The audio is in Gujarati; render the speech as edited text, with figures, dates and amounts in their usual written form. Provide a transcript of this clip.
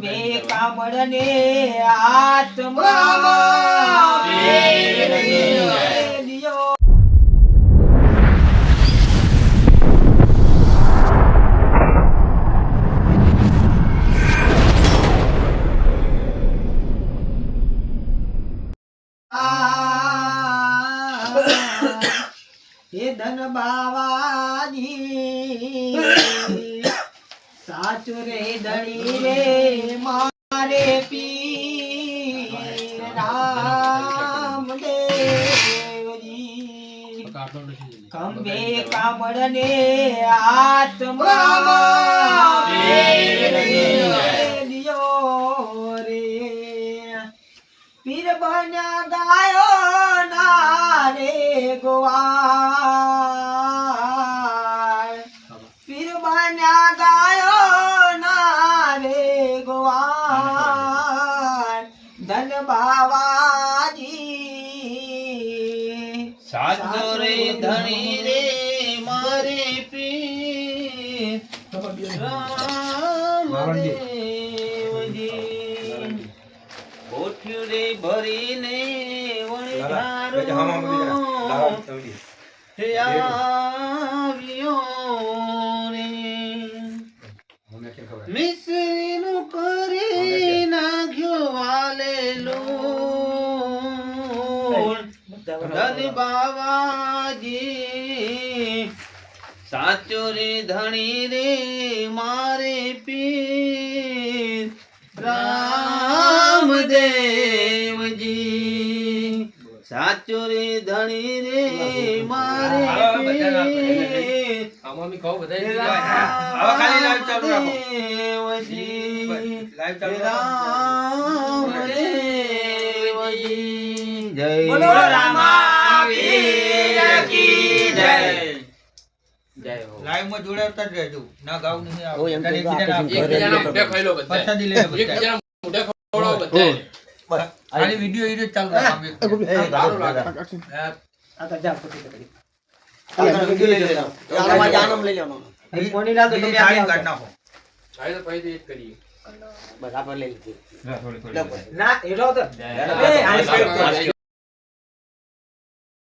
ખંભે કામળને હાથમાં લીયો. હે ધન બાવાજી સાચું રે ધણી રે મારે પીર રામદેવજી ખંભે કામળને હાથમાં લીયો રે પીર બન્યા ગાયો ના રે ગોવાળ પીર બન્યા ગાયો ના રે ગોવાળ ધન બાવાજી સાચો રે ધણી રે મારે પીર રામદેવજી કોઠ્યું રે ભરીને વણઝારો હે આવ્યો રે મિશ્રીનું કરી નાખ્યો વાલેલું ધન બાવાજી સાચો રે ધણી રે મારે પીર રામદેવજી સાચો રે ધણી રે મારે પીર રામદેવજી જય બોલો રામાવીર કી જય. જય હો. લાઈવ માં જોડાવતા જ રહેજો ના ગાવ નહીં આવે એમ તો એકબીજાને પ્રસાદી લઈ લો બધા. ખાલી વિડિયો ચાલુ રાખો. આ તો જા ફોટો કરી આનંદ લઈ લેવાનો કોની લાગે તમે સાઈન કાઢ નાખો. બસ આપણે લઈ લીધી થોડી થોડી ના એનો તો એ આ સાઈડ